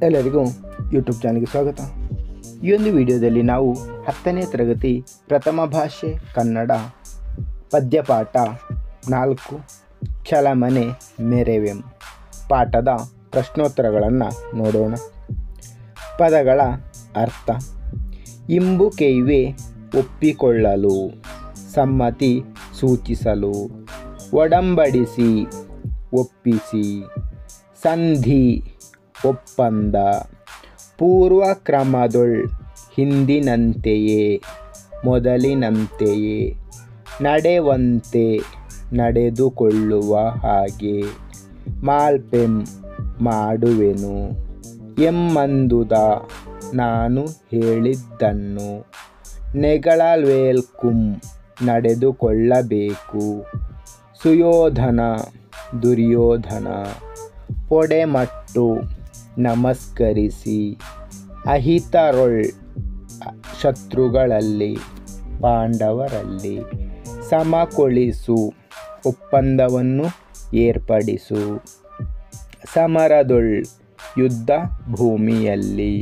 ಎಲ್ಲರಿಗೂ ಯೂಟ್ಯೂಬ್ ಚಾನಲ್ಗೆ ಸ್ವಾಗತ. ಈ ಒಂದು ವಿಡಿಯೋದಲ್ಲಿ ನಾವು 10ನೇ ತರಗತಿ ಪ್ರಥಮ ಭಾಷೆ ಕನ್ನಡ ಪದ್ಯಪಾಠ 4 ಚಲಮನೆ ಮೆರೆವೆಂ ಪಾಠದ ಪ್ರಶ್ನೋತ್ತರಗಳನ್ನು ನೋಡೋಣ. ಪದಗಳ ಅರ್ಥ: ಇಂಬುಕೈವೆ ಒಪ್ಪಿಕೊಳ್ಳಲು, ಸಮ್ಮತಿ ಸೂಚಿಸಲು, ಒಡಂಬಡಿಸಿ, ಒಪ್ಪಿಸಿ, ಸಂಧಿ ಒಪ್ಪಂದ, ಪೂರ್ವಕ್ರಮದೊಳ್ ಹಿಂದಿನಂತೆಯೇ ಮೊದಲಿನಂತೆಯೇ, ನಡೆವಂತೆ ನಡೆದುಕೊಳ್ಳುವ ಹಾಗೆ, ಮಾಲ್ಪೆಂ ಮಾಡುವೆನು, ಎಮ್ಮಂದುದ ನಾನು ಹೇಳಿದ್ದನ್ನು, ನೆಗಳಲ್ವೇಲ್ಕುಂ ನಡೆದುಕೊಳ್ಳಬೇಕು, ಸುಯೋಧನ ದುರ್ಯೋಧನ, ಪೊಡೆಮಟ್ಟು ನಮಸ್ಕರಿಸಿ, ಅಹಿತರೊಳ್ ಶತ್ರುಗಳಲ್ಲಿ ಪಾಂಡವರಲ್ಲಿ, ಸಮಗೊಳಿಸು ಒಪ್ಪಂದವನ್ನು ಏರ್ಪಡಿಸು, ಸಮರದೊಳ್ ಯುದ್ಧ ಭೂಮಿಯಲ್ಲಿ,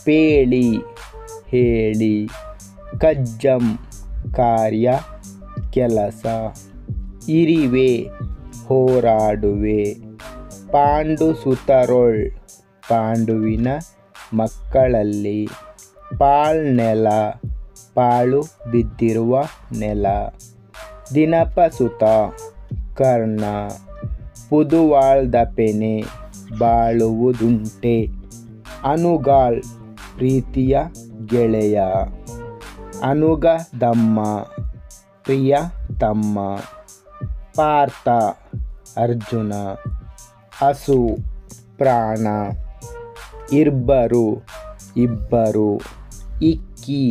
ಪೇಳಿ ಹೇಳಿ, ಕಜ್ಜಂ ಕಾರ್ಯ ಕೆಲಸ, ಇರಿವೆ ಹೋರಾಡುವೆ, ಪಾಂಡುಸುತರೊಳ್ ಪಾಂಡುವಿನ ಮಕ್ಕಳಲ್ಲಿ, ಪಾಳ್ನೆಲ ಪಾಳು ಬಿದ್ದಿರುವ ನೆಲ, ದಿನಪಸುತ ಕರ್ಣ, ಪುದುವಾಳ್ದಪೆನೆ ಬಾಳುವುದುಂಟೆ, ಅನುಗಾಳ್ ಪ್ರೀತಿಯ ಗೆಳೆಯ, ಅನುಗದಮ್ಮ ಪ್ರಿಯ ತಮ್ಮ, ಪಾರ್ಥ ಅರ್ಜುನ, ಹಸು ಪ್ರಾಣ, ಇರ್ಬರು ಇಬ್ಬರು, ಇಕ್ಕಿ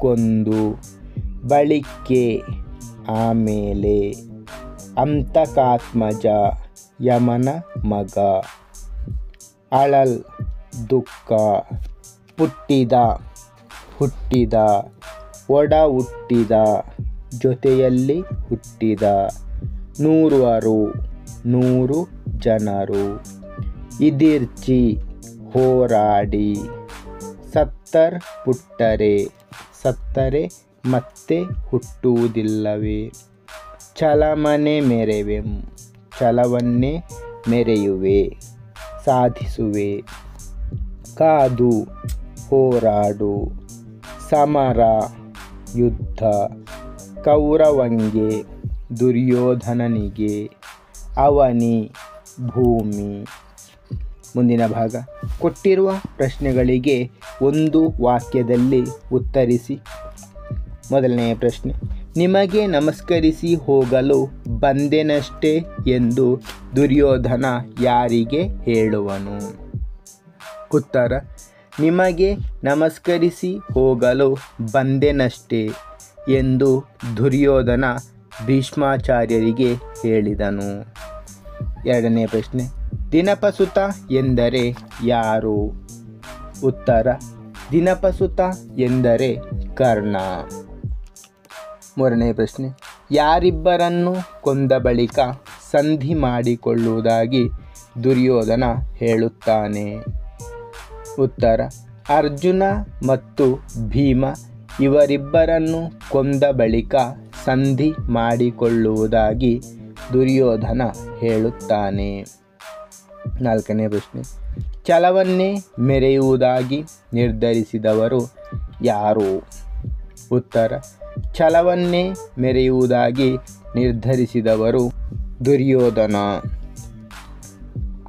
ಕೊಂದು, ಬಳಿಕೆ ಆಮೇಲೆ, ಅಂತಕಾತ್ಮಜ ಯಮನ ಮಗ, ಅಳಲ್ ದುಃಖ, ಹುಟ್ಟಿದ ಹುಟ್ಟಿದ, ಒಡ ಹುಟ್ಟಿದ ಜೊತೆಯಲ್ಲಿ ಹುಟ್ಟಿದ, ನೂರುವರು ನೂರು ಜನರು, ಇದಿರ್ಚಿ ಹೋರಾಡಿ, ಸತ್ತರ್ ಪುಟ್ಟರೆ ಸತ್ತರೆ ಮತ್ತೆ ಹುಟ್ಟುವುದಿಲ್ಲವೇ, ಚಲಮನೆ ಮೆರೆವೆಂ ಛಲವನ್ನೇ ಮೆರೆಯುವೆ ಸಾಧಿಸುವೆ, ಕಾದು ಹೋರಾಡು, ಸಮರ ಯುದ್ಧ, ಕೌರವಂಗೆ ದುರ್ಯೋಧನನಿಗೆ, ಅವನಿ ಭೂಮಿ. ಮುಂದಿನ ಭಾಗ: ಕೊಟ್ಟಿರುವ ಪ್ರಶ್ನೆಗಳಿಗೆ ಒಂದು ವಾಕ್ಯದಲ್ಲಿ ಉತ್ತರಿಸಿ. ಮೊದಲನೆಯ ಪ್ರಶ್ನೆ: ನಿಮಗೆ ನಮಸ್ಕರಿಸಿ ಹೋಗಲು ಬಂದೆನಷ್ಟೇ ಎಂದು ದುರ್ಯೋಧನ ಯಾರಿಗೆ ಹೇಳುವನು? ಉತ್ತರ: ನಿಮಗೆ ನಮಸ್ಕರಿಸಿ ಹೋಗಲು ಬಂದೆನಷ್ಟೇ ಎಂದು ದುರ್ಯೋಧನ ಭೀಷ್ಮಾಚಾರ್ಯರಿಗೆ ಹೇಳಿದನು. ಎರಡನೇ ಪ್ರಶ್ನೆ: ದಿನಪಸುತ ಎಂದರೆ ಯಾರು? ಉತ್ತರ: ದಿನಪಸುತ ಎಂದರೆ ಕರ್ಣ. ಮೂರನೇ ಪ್ರಶ್ನೆ: ಯಾರಿಬ್ಬರನ್ನು ಕೊಂದ ಬಳಿಕ ಸಂಧಿ ಮಾಡಿಕೊಳ್ಳುವುದಾಗಿ ದುರ್ಯೋಧನ ಹೇಳುತ್ತಾನೆ? ಉತ್ತರ: ಅರ್ಜುನ ಮತ್ತು ಭೀಮ ಇವರಿಬ್ಬರನ್ನು ಕೊಂದ ಬಳಿಕ ಸಂಧಿ ಮಾಡಿಕೊಳ್ಳುವುದಾಗಿ ದುರ್ಯೋಧನ ಹೇಳುತ್ತಾನೆ. ನಾಲ್ಕನೇ ಪ್ರಶ್ನೆ: ಛಲವನ್ನೇ ಮೆರೆಯುವುದಾಗಿ ನಿರ್ಧರಿಸಿದವರು ಯಾರು? ಉತ್ತರ: ಛಲವನ್ನೇ ಮೆರೆಯುವುದಾಗಿ ನಿರ್ಧರಿಸಿದವರು ದುರ್ಯೋಧನ.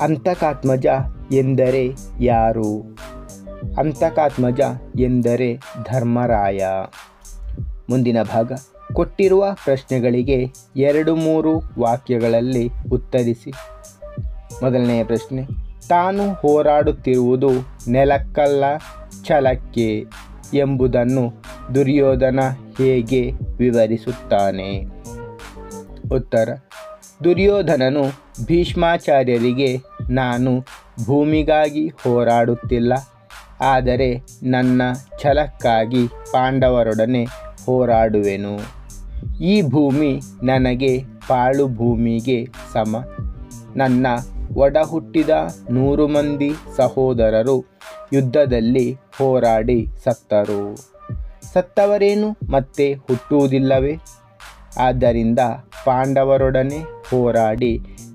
ಅಂತಕಾತ್ಮಜ ಎಂದರೆ ಯಾರು? ಅಂತಕಾತ್ಮಜ ಎಂದರೆ ಧರ್ಮರಾಯ. ಮುಂದಿನ ಭಾಗ: ಕೊಟ್ಟಿರುವ ಪ್ರಶ್ನೆಗಳಿಗೆ 2-3 ವಾಕ್ಯಗಳಲ್ಲಿ ಉತ್ತರಿಸಿ. ಮೊದಲನೆಯ ಪ್ರಶ್ನೆ: ತಾನು ಹೋರಾಡುತ್ತಿರುವುದು ನೆಲಕ್ಕಲ್ಲ ಛಲಕ್ಕೆ ಎಂಬುದನ್ನು ದುರ್ಯೋಧನ ಹೇಗೆ ವಿವರಿಸುತ್ತಾನೆ? ಉತ್ತರ: ದುರ್ಯೋಧನನು ಭೀಷ್ಮಾಚಾರ್ಯರಿಗೆ ನಾನು ಭೂಮಿಗಾಗಿ ಹೋರಾಡುತ್ತಿಲ್ಲ, ಆದರೆ ನನ್ನ ಛಲಕ್ಕಾಗಿ ಪಾಂಡವರೊಡನೆ ಹೋರಾಡುವೆನು. ಈ ಭೂಮಿ ನನಗೆ ಪಾಳು ಭೂಮಿಗೆ ಸಮ. ನನ್ನ ಒಡಹುಟ್ಟಿದ 100 ಮಂದಿ ಸಹೋದರರು ಯುದ್ಧದಲ್ಲಿ ಹೋರಾಡಿ ಸತ್ತರು. ಸತ್ತವರೇನು ಮತ್ತೆ ಹುಟ್ಟುವುದಿಲ್ಲವೇ? ಆದ್ದರಿಂದ ಪಾಂಡವರೊಡನೆ ಹೋರಾಡಿ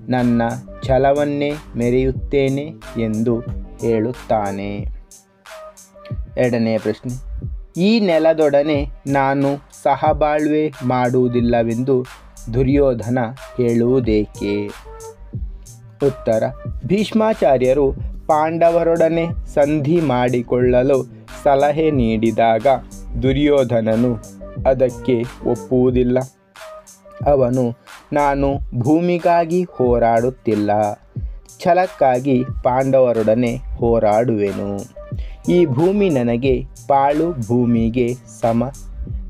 ನನ್ನ ಛಲವನ್ನೇ ಮೆರೆಯುತ್ತೇನೆ ಎಂದು ಹೇಳುತ್ತಾನೆ. ಎರಡನೆಯ ಪ್ರಶ್ನೆ, ಈ ನೆಲದೊಡನೆ ನಾನು ಸಹಬಾಳ್ವೆ ಮಾಡುವುದಿಲ್ಲವೆಂದು ದುರ್ಯೋಧನ ಹೇಳುವುದೇಕೆ? ಉತ್ತರ, ಭೀಷ್ಮಾಚಾರ್ಯರು ಪಾಂಡವರೊಡನೆ ಸಂಧಿ ಮಾಡಿಕೊಳ್ಳಲು ಸಲಹೆ ನೀಡಿದಾಗ ದುರ್ಯೋಧನನು ಅದಕ್ಕೆ ಒಪ್ಪುವುದಿಲ್ಲ. ಅವನು ನಾನು ಭೂಮಿಗಾಗಿ ಹೋರಾಡುತ್ತಿಲ್ಲ, ಛಲಕ್ಕಾಗಿ ಪಾಂಡವರೊಡನೆ ಹೋರಾಡುವೆನು. ಈ ಭೂಮಿ ನನಗೆ ಪಾಳು ಭೂಮಿಗೆ ಸಮ.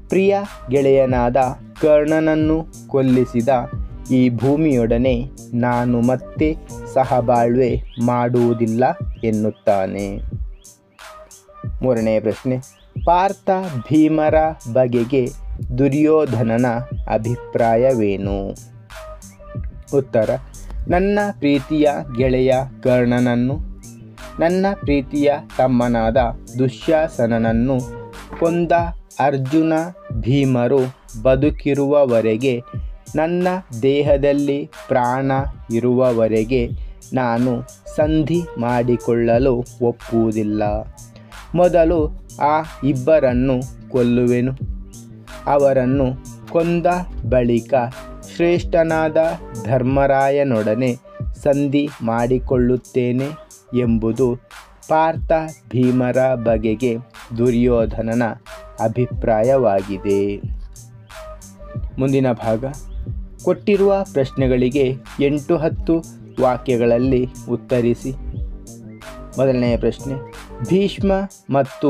ಪ್ರಿಯ ಗೆಳೆಯನಾದ ಕರ್ಣನನ್ನು ಕೊಲ್ಲಿಸಿದ ಈ ಭೂಮಿಯೊಡನೆ ನಾನು ಮತ್ತೆ ಸಹಬಾಳ್ವೆ ಮಾಡುವುದಿಲ್ಲ ಎನ್ನುತ್ತಾನೆ. ಮೂರನೆಯ ಪ್ರಶ್ನೆ, ಪಾರ್ಥ ಭೀಮರ ಬಗೆಗೆ ದುರ್ಯೋಧನನ ಅಭಿಪ್ರಾಯವೇನು? ಉತ್ತರ, ನನ್ನ ಪ್ರೀತಿಯ ಗೆಳೆಯ ಕರ್ಣನನ್ನು, ನನ್ನ ಪ್ರೀತಿಯ ತಮ್ಮನಾದ ದುಶ್ಯಾಸನನನ್ನು ಕೊಂದ ಅರ್ಜುನ ಭೀಮರು ಬದುಕಿರುವವರೆಗೆ, ನನ್ನ ದೇಹದಲ್ಲಿ ಪ್ರಾಣ ಇರುವವರೆಗೆ ನಾನು ಸಂಧಿ ಮಾಡಿಕೊಳ್ಳಲು ಒಪ್ಪುವುದಿಲ್ಲ. ಮೊದಲು ಆ ಇಬ್ಬರನ್ನು ಕೊಲ್ಲುವೆನು. ಅವರನ್ನು ಕೊಂದ ಬಳಿಕ ಶ್ರೇಷ್ಠನಾದ ಧರ್ಮರಾಯನೊಡನೆ ಸಂಧಿ ಮಾಡಿಕೊಳ್ಳುತ್ತೇನೆ ಎಂಬುದು ಪಾರ್ಥ ಭೀಮರ ಬಗೆಗೆ ದುರ್ಯೋಧನನ ಅಭಿಪ್ರಾಯವಾಗಿದೆ. ಮುಂದಿನ ಭಾಗ, ಕೊಟ್ಟಿರುವ ಪ್ರಶ್ನೆಗಳಿಗೆ 8-10 ವಾಕ್ಯಗಳಲ್ಲಿ ಉತ್ತರಿಸಿ. ಮೊದಲನೆಯ ಪ್ರಶ್ನೆ, ಭೀಷ್ಮ ಮತ್ತು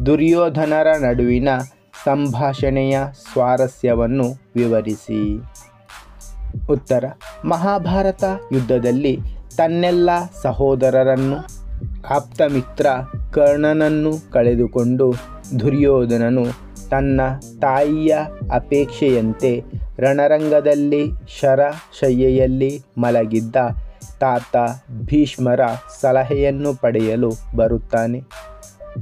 ದುರ್ಯೋಧನರ ನಡುವಿನ ಸಂಭಾಷಣೆಯ ಸ್ವಾರಸ್ಯವನ್ನು ವಿವರಿಸಿ. ಉತ್ತರ, ಮಹಾಭಾರತ ಯುದ್ಧದಲ್ಲಿ ತನ್ನೆಲ್ಲ ಸಹೋದರರನ್ನು, ಆಪ್ತಮಿತ್ರ ಕರ್ಣನನ್ನು ಕಳೆದುಕೊಂಡು ದುರ್ಯೋಧನನು ತನ್ನ ತಾಯಿಯ ಅಪೇಕ್ಷೆಯಂತೆ ರಣರಂಗದಲ್ಲಿ ಶರಶಯ್ಯೆಯಲ್ಲಿ ಮಲಗಿದ್ದ ತಾತ ಭೀಷ್ಮರ ಸಲಹೆಯನ್ನು ಪಡೆಯಲು ಬರುತ್ತಾನೆ.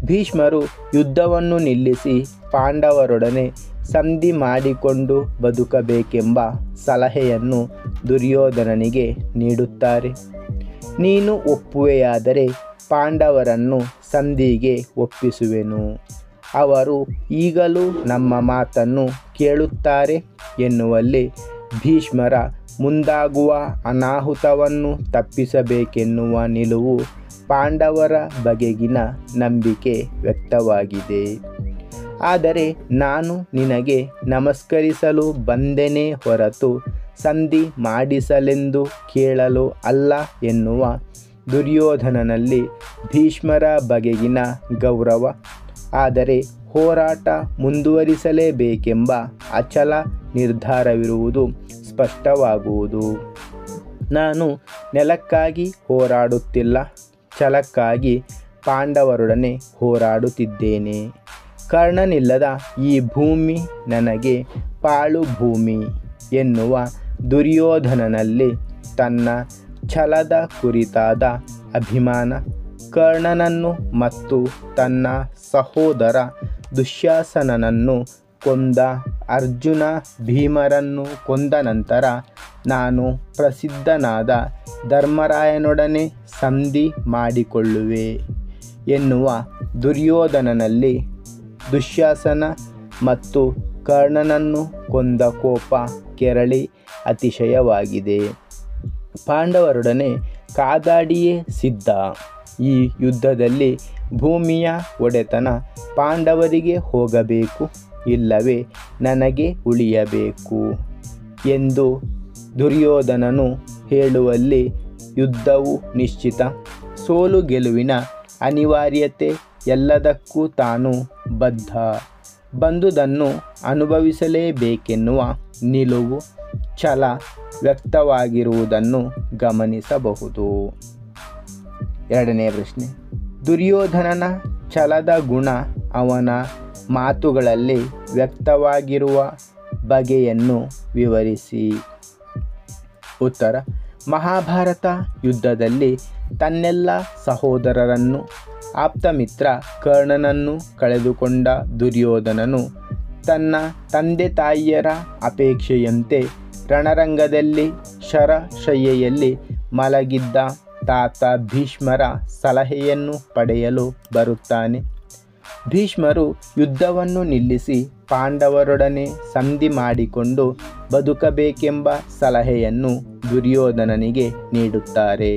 ಭೀಷ್ಮರು ಯುದ್ಧವನ್ನು ನಿಲ್ಲಿಸಿ ಪಾಂಡವರೊಡನೆ ಸಂಧಿ ಮಾಡಿಕೊಂಡು ಬದುಕಬೇಕೆಂಬ ಸಲಹೆಯನ್ನು ದುರ್ಯೋಧನನಿಗೆ ನೀಡುತ್ತಾರೆ. ನೀನು ಒಪ್ಪುವೆಯಾದರೆ ಪಾಂಡವರನ್ನು ಸಂಧಿಗೆ ಒಪ್ಪಿಸುವೆನು. ಅವರು ಈಗಲೂ ನಮ್ಮ ಮಾತನ್ನು ಕೇಳುತ್ತಾರೆ ಎನ್ನುವಲ್ಲಿ ಭೀಷ್ಮರ ಮುಂದಾಗುವ ಅನಾಹುತವನ್ನು ತಪ್ಪಿಸಬೇಕೆನ್ನುವ ನಿಲುವು ಪಾಂಡವರ ಬಗೆಗಿನ ನಂಬಿಕೆ ವ್ಯಕ್ತವಾಗಿದೆ. ಆದರೆ ನಾನು ನಿನಗೆ ನಮಸ್ಕರಿಸಲು ಬಂದೆನೇ ಹೊರತು ಸಂಧಿ ಮಾಡಿಸಲೆಂದು ಕೇಳಲು ಅಲ್ಲ ಎನ್ನುವ ದುರ್ಯೋಧನನಲ್ಲಿ ಭೀಷ್ಮರ ಬಗೆಗಿನ ಗೌರವ, ಆದರೆ ಹೋರಾಟ ಮುಂದುವರಿಸಲೇಬೇಕೆಂಬ ಅಚಲ ನಿರ್ಧಾರವಿರುವುದು ಸ್ಪಷ್ಟವಾಗುವುದು. ನಾನು ನೆಲಕ್ಕಾಗಿ ಹೋರಾಡುತ್ತಿಲ್ಲ, ಛಲಕ್ಕಾಗಿ ಪಾಂಡವರೊಡನೆ ಹೋರಾಡುತ್ತಿದ್ದೇನೆ. ಕರ್ಣನಿಲ್ಲದ ಈ ಭೂಮಿ ನನಗೆ ಪಾಳು ಭೂಮಿ ಎನ್ನುವ ದುರ್ಯೋಧನನಲ್ಲಿ ತನ್ನ ಛಲದ ಕುರಿತಾದ ಅಭಿಮಾನ, ಕರ್ಣನನ್ನು ಮತ್ತು ತನ್ನ ಸಹೋದರ ದುಶ್ಯಾಸನನನ್ನು ಕೊಂದ ಅರ್ಜುನ ಭೀಮರನ್ನು ಕೊಂದ ನಂತರ ನಾನು ಪ್ರಸಿದ್ಧನಾದ ಧರ್ಮರಾಯನೊಡನೆ ಸಂಧಿ ಮಾಡಿಕೊಳ್ಳುವೆ ಎನ್ನುವ ದುರ್ಯೋಧನನಲ್ಲಿ ದುಶ್ಯಾಸನ ಮತ್ತು ಕರ್ಣನನ್ನು ಕೊಂದ ಕೋಪ ಕೆರಳಿ ಅತಿಶಯವಾಗಿದೆ. ಪಾಂಡವರೊಡನೆ ಕಾದಾಡಿಯೇ ಸಿದ್ಧ. ಈ ಯುದ್ಧದಲ್ಲಿ ಭೂಮಿಯ ಒಡೆತನ ಪಾಂಡವರಿಗೆ ಹೋಗಬೇಕು, ಇಲ್ಲವೇ ನನಗೆ ಉಳಿಯಬೇಕು ಎಂದು ದುರ್ಯೋಧನನು ಹೇಳುವಲ್ಲಿ ಯುದ್ಧವು ನಿಶ್ಚಿತ, ಸೋಲು ಗೆಲುವಿನ ಅನಿವಾರ್ಯತೆ ಎಲ್ಲದಕ್ಕೂ ತಾನು ಬದ್ಧ, ಬಂದುದನ್ನು ಅನುಭವಿಸಲೇಬೇಕೆನ್ನುವ ನಿಲುವು, ಛಲ ವ್ಯಕ್ತವಾಗಿರುವುದನ್ನು ಗಮನಿಸಬಹುದು. ಎರಡನೆಯ ಪ್ರಶ್ನೆ, ದುರ್ಯೋಧನನ ಛಲದ ಗುಣ ಅವನ ಮಾತುಗಳಲ್ಲಿ ವ್ಯಕ್ತವಾಗಿರುವ ಬಗೆಯನ್ನು ವಿವರಿಸಿ. ಉತ್ತರ, ಮಹಾಭಾರತ ಯುದ್ಧದಲ್ಲಿ ತನ್ನೆಲ್ಲ ಸಹೋದರರನ್ನು ಆಪ್ತಮಿತ್ರ ಕರ್ಣನನ್ನು ಕಳೆದುಕೊಂಡ ದುರ್ಯೋಧನನು ತನ್ನ ತಂದೆ ತಾಯಿಯರ ಅಪೇಕ್ಷೆಯಂತೆ ರಣರಂಗದಲ್ಲಿ ಶರಶಯ್ಯೆಯಲ್ಲಿ ಮಲಗಿದ್ದ ತಾತ ಭೀಷ್ಮರ ಸಲಹೆಯನ್ನು ಪಡೆಯಲು ಬರುತ್ತಾನೆ. ಭೀಷ್ಮರು ಯುದ್ಧವನ್ನು ನಿಲ್ಲಿಸಿ ಪಾಂಡವರೊಡನೆ ಸಂಧಿ ಮಾಡಿಕೊಂಡು ಬದುಕಬೇಕೆಂಬ ಸಲಹೆಯನ್ನು ದುರ್ಯೋಧನನಿಗೆ ನೀಡುತ್ತಾರೆ.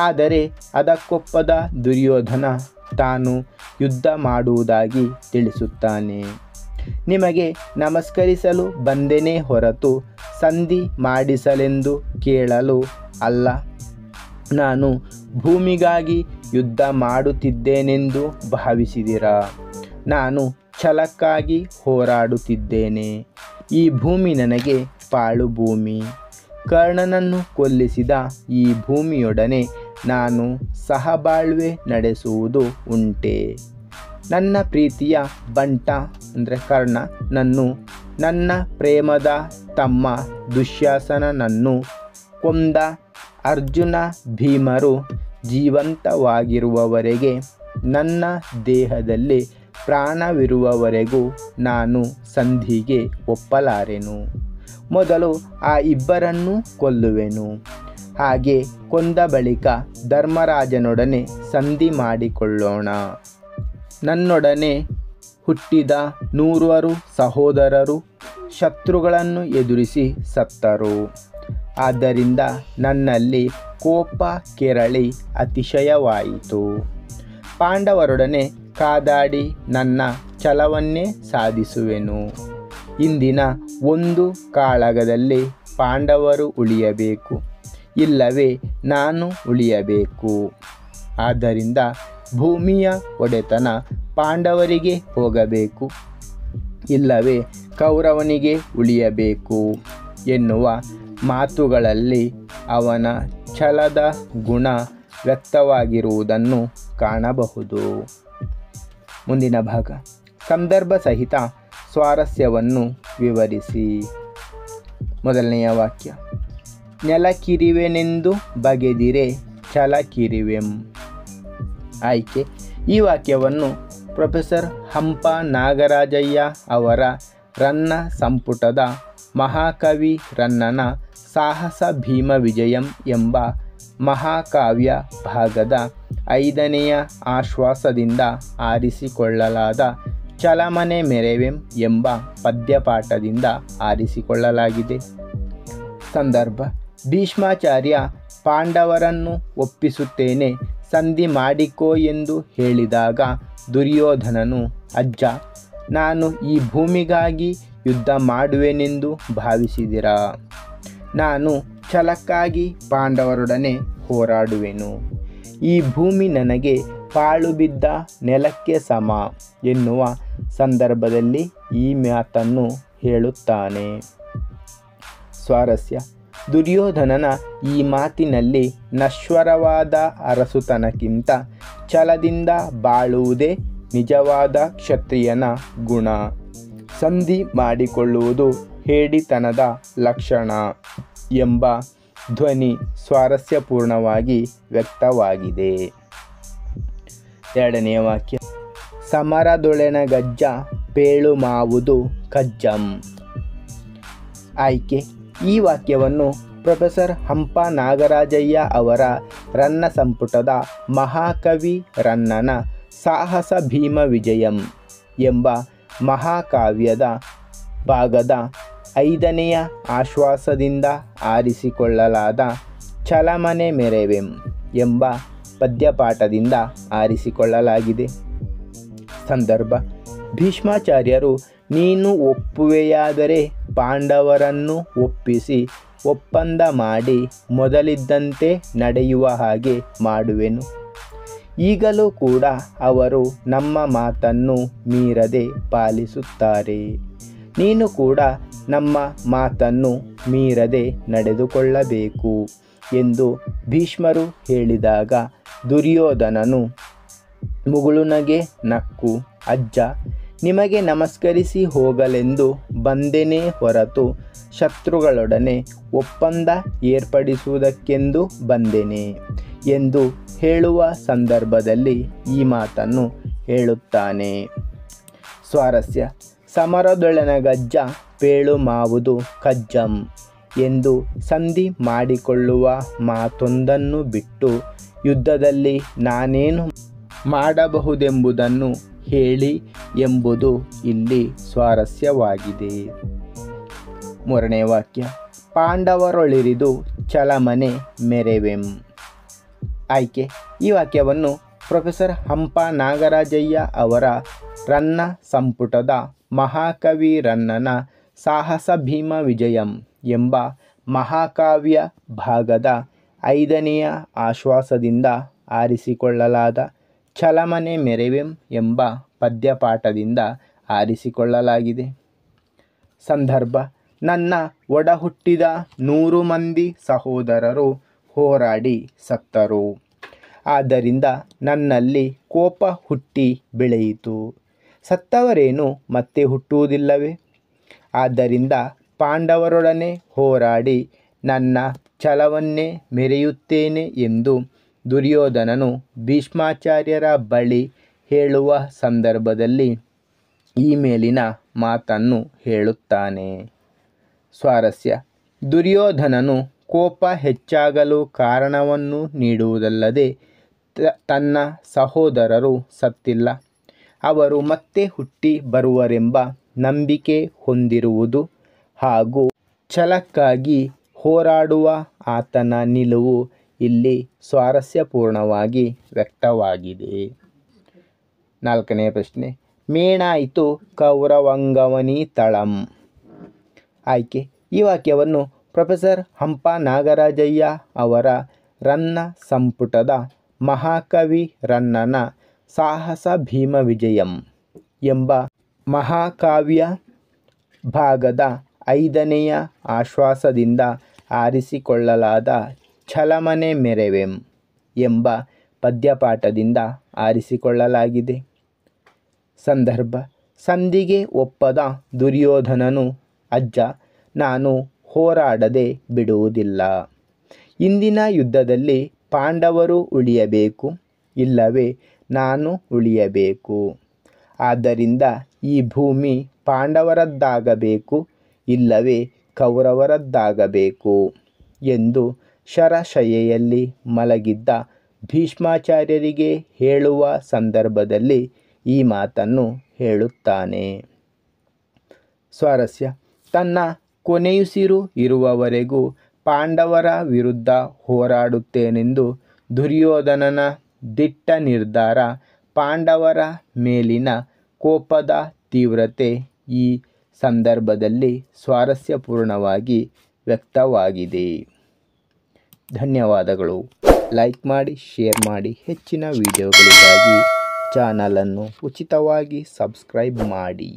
ಆದರೆ ಅದಕ್ಕೊಪ್ಪದ ದುರ್ಯೋಧನ ತಾನು ಯುದ್ಧ ಮಾಡುವುದಾಗಿ ತಿಳಿಸುತ್ತಾನೆ. ನಿಮಗೆ ನಮಸ್ಕರಿಸಲು ಬಂದೆನೇ ಹೊರತು ಸಂಧಿ ಮಾಡಿಸಲೆಂದು ಕೇಳಲು ಅಲ್ಲ. ನಾನು ಭೂಮಿಗಾಗಿ ಯುದ್ಧ ಮಾಡುತ್ತಿದ್ದೇನೆಂದು ಭಾವಿಸಿದಿರಾ? ನಾನು ಛಲಕ್ಕಾಗಿ ಹೋರಾಡುತ್ತಿದ್ದೇನೆ. ಈ ಭೂಮಿ ನನಗೆ ಪಾಳು ಭೂಮಿ. ಕರ್ಣನನ್ನು ಕೊಲ್ಲಿಸಿದ ಈ ಭೂಮಿಯೊಡನೆ ನಾನು ಸಹಬಾಳ್ವೆ ನಡೆಸುವುದು ಉಂಟೆ. ನನ್ನ ಪ್ರೀತಿಯ ಬಂಟ ಅಂದರೆ ಕರ್ಣನನ್ನು, ನನ್ನ ಪ್ರೇಮದ ತಮ್ಮ ದುಶ್ಯಾಸನನನ್ನು ಕೊಂದ ಅರ್ಜುನ ಭೀಮರು ಜೀವಂತವಾಗಿರುವವರೆಗೆ, ನನ್ನ ದೇಹದಲ್ಲಿ ಪ್ರಾಣವಿರುವವರೆಗೂ ನಾನು ಸಂಧಿಗೆ ಒಪ್ಪಲಾರೆನು. ಮೊದಲು ಆ ಇಬ್ಬರನ್ನು ಕೊಲ್ಲುವೆನು. ಹಾಗೆ ಕೊಂದ ಬಳಿಕ ಧರ್ಮರಾಜನೊಡನೆ ಸಂಧಿ ಮಾಡಿಕೊಳ್ಳೋಣ. ನನ್ನೊಡನೆ ಹುಟ್ಟಿದ 100 ಸಹೋದರರು ಶತ್ರುಗಳನ್ನು ಎದುರಿಸಿ ಸತ್ತರು. ಆದ್ದರಿಂದ ನನ್ನಲ್ಲಿ ಕೋಪ ಕೆರಳಿ ಅತಿಶಯವಾಯಿತು. ಪಾಂಡವರೊಡನೆ ಕಾದಾಡಿ ನನ್ನ ಛಲವನ್ನೇ ಸಾಧಿಸುವೆನು. ಇಂದಿನ ಒಂದು ಕಾಳಗದಲ್ಲಿ ಪಾಂಡವರು ಉಳಿಯಬೇಕು, ಇಲ್ಲವೇ ನಾನು ಉಳಿಯಬೇಕು. ಆದ್ದರಿಂದ ಭೂಮಿಯ ಒಡೆತನ ಪಾಂಡವರಿಗೆ ಹೋಗಬೇಕು, ಇಲ್ಲವೇ ಕೌರವನಿಗೆ ಉಳಿಯಬೇಕು ಎನ್ನುವ ಮಾತುಗಳಲ್ಲಿ ಅವನ ಛಲದ ಗುಣ ವ್ಯಕ್ತವಾಗಿರುವುದನ್ನು ಕಾಣಬಹುದು. ಮುಂದಿನ ಭಾಗ, ಸಂದರ್ಭ ಸಹಿತ ಸ್ವಾರಸ್ಯವನ್ನು ವಿವರಿಸಿ. ಮೊದಲನೆಯ ವಾಕ್ಯ, ನೆಲಕಿರಿವೆನೆಂದು ಬಗೆದಿರೆ ಛಲಕಿರಿವೆಂ. ಆಯ್ಕೆ, ಈ ವಾಕ್ಯವನ್ನು ಪ್ರೊಫೆಸರ್ ಹಂಪ ನಾಗರಾಜಯ್ಯ ಅವರ ರನ್ನ ಸಂಪುಟದ ಮಹಾಕವಿ ರನ್ನನ ಸಾಹಸ ಭೀಮ ವಿಜಯಂ ಎಂಬ ಮಹಾಕಾವ್ಯ ಭಾಗದ 5ನೆಯ ಆಶ್ವಾಸದಿಂದ ಆರಿಸಿಕೊಳ್ಳಲಾದ ಚಲಮನೆ ಮೆರೆವೆಂ ಎಂಬ ಪದ್ಯಪಾಠದಿಂದ ಆರಿಸಿಕೊಳ್ಳಲಾಗಿದೆ. ಸಂದರ್ಭ, ಭೀಷ್ಮಾಚಾರ್ಯ ಪಾಂಡವರನ್ನು ಒಪ್ಪಿಸುತ್ತೇನೆ, ಸಂಧಿ ಮಾಡಿಕೋ ಎಂದು ಹೇಳಿದಾಗ ದುರ್ಯೋಧನನು, ಅಜ್ಜ, ನಾನು ಈ ಭೂಮಿಗಾಗಿ ಯುದ್ಧ ಮಾಡುವೆನೆಂದು ಭಾವಿಸಿದಿರಾ? ನಾನು ಛಲಕ್ಕಾಗಿ ಪಾಂಡವರೊಡನೆ ಹೋರಾಡುವೆನು. ಈ ಭೂಮಿ ನನಗೆ ಪಾಳು ಬಿದ್ದ ನೆಲಕ್ಕೆ ಸಮ ಎನ್ನುವ ಸಂದರ್ಭದಲ್ಲಿ ಈ ಮಾತನ್ನು ಹೇಳುತ್ತಾನೆ. ಸ್ವಾರಸ್ಯ, ದುರ್ಯೋಧನನ ಈ ಮಾತಿನಲ್ಲಿ ನಶ್ವರವಾದ ಅರಸುತನಕ್ಕಿಂತ ಛಲದಿಂದ ಬಾಳುವುದೇ ನಿಜವಾದ ಕ್ಷತ್ರಿಯನ ಗುಣ. ಸಂಧಿ ಮಾಡಿಕೊಳ್ಳುವುದು ಹೇಡಿತನದ ಲಕ್ಷಣ ಎಂಬ ಧ್ವನಿ ಸ್ವಾರಸ್ಯಪೂರ್ಣವಾಗಿ ವ್ಯಕ್ತವಾಗಿದೆ. 2ನೆಯ ವಾಕ್ಯ, ಸಮರದೊಳೆನಗಜ್ಜ ಪೇಳು ಮಾವುದು ಕಜ್ಜಂ. ಆಯ್ಕೆ, ಈ ವಾಕ್ಯವನ್ನು ಪ್ರೊಫೆಸರ್ ಹಂಪ ನಾಗರಾಜಯ್ಯ ಅವರ ರನ್ನ ಸಂಪುಟದ ಮಹಾಕವಿ ರನ್ನನ ಸಾಹಸ ಭೀಮ ವಿಜಯಂ ಎಂಬ ಮಹಾಕಾವ್ಯದ ಭಾಗದ 5ನೆಯ ಆಶ್ವಾಸದಿಂದ ಆರಿಸಿಕೊಳ್ಳಲಾದ ಛಲಮನೆ ಮೆರೆವೆಂ ಎಂಬ ಪದ್ಯಪಾಠದಿಂದ ಆರಿಸಿಕೊಳ್ಳಲಾಗಿದೆ. ಸಂದರ್ಭ, ಭೀಷ್ಮಾಚಾರ್ಯರು, ನೀನು ಒಪ್ಪುವೆಯಾದರೆ ಪಾಂಡವರನ್ನು ಒಪ್ಪಿಸಿ ಒಪ್ಪಂದ ಮಾಡಿ ಮೊದಲಿದ್ದಂತೆ ನಡೆಯುವ ಹಾಗೆ ಮಾಡುವೆನು. ಈಗಲೂ ಕೂಡ ಅವರು ನಮ್ಮ ಮಾತನ್ನು ಮೀರದೆ ಪಾಲಿಸುತ್ತಾರೆ. ನೀನು ಕೂಡ ನಮ್ಮ ಮಾತನ್ನು ಮೀರದೆ ನಡೆದುಕೊಳ್ಳಬೇಕು ಎಂದು ಭೀಷ್ಮರು ಹೇಳಿದಾಗ ದುರ್ಯೋಧನನು ಮುಗುಳುನಗೆ ನಕ್ಕು, ಅಜ್ಜ, ನಿಮಗೆ ನಮಸ್ಕರಿಸಿ ಹೋಗಲೆಂದು ಬಂದೆನೇ ಹೊರತು ಶತ್ರುಗಳೊಡನೆ ಒಪ್ಪಂದ ಏರ್ಪಡಿಸುವುದಕ್ಕೆಂದು ಬಂದೆನೆ ಎಂದು ಹೇಳುವ ಸಂದರ್ಭದಲ್ಲಿ ಈ ಮಾತನ್ನು ಹೇಳುತ್ತಾನೆ. ಸ್ವಾರಸ್ಯ: ಸಮರದೊಳನಗಜ್ಜ ಪೇಳು ಮಾವುದು ಕಜ್ಜಂ ಎಂದು ಸಂಧಿ ಮಾಡಿಕೊಳ್ಳುವ ಮಾತೊಂದನ್ನು ಬಿಟ್ಟು ಯುದ್ಧದಲ್ಲಿ ನಾನೇನು ಮಾಡಬಹುದೆಂಬುದನ್ನು ಹೇಳಿ ಎಂಬುದು ಇಲ್ಲಿ ಸ್ವಾರಸ್ಯವಾಗಿದೆ. ಮೂರನೇ ವಾಕ್ಯ: ಪಾಂಡವರೊಳಿರಿದು ಚಲಮನೆ ಮೆರೆವೆಂ. ಆಯ್ಕೆ: ಈ ವಾಕ್ಯವನ್ನು ಪ್ರೊಫೆಸರ್ ಹಂಪ ನಾಗರಾಜಯ್ಯ ಅವರ ರನ್ನ ಸಂಪುಟದ ಮಹಾಕವಿ ರನ್ನನ ಸಾಹಸ ಭೀಮ ವಿಜಯಂ ಎಂಬ ಮಹಾಕಾವ್ಯ ಭಾಗದ 5ನೆಯ ಆಶ್ವಾಸದಿಂದ ಆರಿಸಿಕೊಳ್ಳಲಾದ ಚಲಮನೆ ಮೆರೆವೆಂ ಎಂಬ ಪದ್ಯಪಾಠದಿಂದ ಆರಿಸಿಕೊಳ್ಳಲಾಗಿದೆ. ಸಂದರ್ಭ: ನನ್ನ ಒಡಹುಟ್ಟಿದ 100 ಮಂದಿ ಸಹೋದರರು ಹೋರಾಡಿ ಸತ್ತರು. ಆದ್ದರಿಂದ ನನ್ನಲ್ಲಿ ಕೋಪ ಹುಟ್ಟಿ ಬೆಳೆಯಿತು. ಸತ್ತವರೇನು ಮತ್ತೆ ಹುಟ್ಟುವುದಿಲ್ಲವೇ? ಆದ್ದರಿಂದ ಪಾಂಡವರೊಡನೆ ಹೋರಾಡಿ ನನ್ನ ಛಲವನ್ನೇ ಮೆರೆಯುತ್ತೇನೆ ಎಂದು ದುರ್ಯೋಧನನು ಭೀಷ್ಮಾಚಾರ್ಯರ ಬಳಿ ಹೇಳುವ ಸಂದರ್ಭದಲ್ಲಿ ಈ ಮೇಲಿನ ಮಾತನ್ನು ಹೇಳುತ್ತಾನೆ. ಸ್ವಾರಸ್ಯ: ದುರ್ಯೋಧನನು ಕೋಪ ಹೆಚ್ಚಾಗಲು ಕಾರಣವನ್ನು ನೀಡುವುದಲ್ಲದೆ ತನ್ನ ಸಹೋದರರು ಸತ್ತಿಲ್ಲ, ಅವರು ಮತ್ತೆ ಹುಟ್ಟಿ ಬರುವರೆಂಬ ನಂಬಿಕೆ ಹೊಂದಿರುವುದು ಹಾಗೂ ಛಲಕ್ಕಾಗಿ ಹೋರಾಡುವ ಆತನ ನಿಲುವು ಇಲ್ಲಿ ಸ್ವಾರಸ್ಯಪೂರ್ಣವಾಗಿ ವ್ಯಕ್ತವಾಗಿದೆ. 4ನೇ ಪ್ರಶ್ನೆ: ಮೇಣಾಯಿತು ಕೌರವಂಗವನಿ ತಳಂ. ಆಯ್ಕೆ: ಈ ವಾಕ್ಯವನ್ನು ಪ್ರೊಫೆಸರ್ ಹಂಪ ನಾಗರಾಜಯ್ಯ ಅವರ ರನ್ನ ಸಂಪುಟದ ಮಹಾಕವಿ ರನ್ನನ ಸಾಹಸ ಭೀಮ ವಿಜಯಂ ಎಂಬ ಮಹಾಕಾವ್ಯ ಭಾಗದ 5ನೆಯ ಆಶ್ವಾಸದಿಂದ ಆರಿಸಿಕೊಳ್ಳಲಾದ ಛಲಮನೆ ಮೆರೆವೆಂ ಎಂಬ ಪದ್ಯಪಾಠದಿಂದ ಆರಿಸಿಕೊಳ್ಳಲಾಗಿದೆ. ಸಂದರ್ಭ: ಸಂಧಿಗೆ ಒಪ್ಪದ ದುರ್ಯೋಧನನು ಅಜ್ಜ, ನಾನು ಹೋರಾಡದೆ ಬಿಡುವುದಿಲ್ಲ. ಇಂದಿನ ಯುದ್ಧದಲ್ಲಿ ಪಾಂಡವರು ಉಳಿಯಬೇಕು, ಇಲ್ಲವೇ ನಾನು ಉಳಿಯಬೇಕು. ಆದ್ದರಿಂದ ಈ ಭೂಮಿ ಪಾಂಡವರದ್ದಾಗಬೇಕು, ಇಲ್ಲವೇ ಕೌರವರದ್ದಾಗಬೇಕು ಎಂದು ಶರಶಯ್ಯೆಯಲ್ಲಿ ಮಲಗಿದ್ದ ಭೀಷ್ಮಾಚಾರ್ಯರಿಗೆ ಹೇಳುವ ಸಂದರ್ಭದಲ್ಲಿ ಈ ಮಾತನ್ನು ಹೇಳುತ್ತಾನೆ. ಸ್ವಾರಸ್ಯ: ತನ್ನ ಕೊನೆಯುಸಿರು ಇರುವವರೆಗೂ ಪಾಂಡವರ ವಿರುದ್ಧ ಹೋರಾಡುತ್ತೇನೆಂದು ದುರ್ಯೋಧನನ ದಿಟ್ಟ ನಿರ್ಧಾರ ಪಾಂಡವರ ಮೇಲಿನ ಕೋಪದ ತೀವ್ರತೆ ಈ ಸಂದರ್ಭದಲ್ಲಿ ಸ್ವಾರಸ್ಯಪೂರ್ಣವಾಗಿ ವ್ಯಕ್ತವಾಗಿದೆ. ಧನ್ಯವಾದಗಳು. ಲೈಕ್ ಮಾಡಿ, ಶೇರ್ ಮಾಡಿ. ಹೆಚ್ಚಿನ ವಿಡಿಯೋಗಳಿಗಾಗಿ ಚಾನಲನ್ನು ಉಚಿತವಾಗಿ ಸಬ್ಸ್ಕ್ರೈಬ್ ಮಾಡಿ.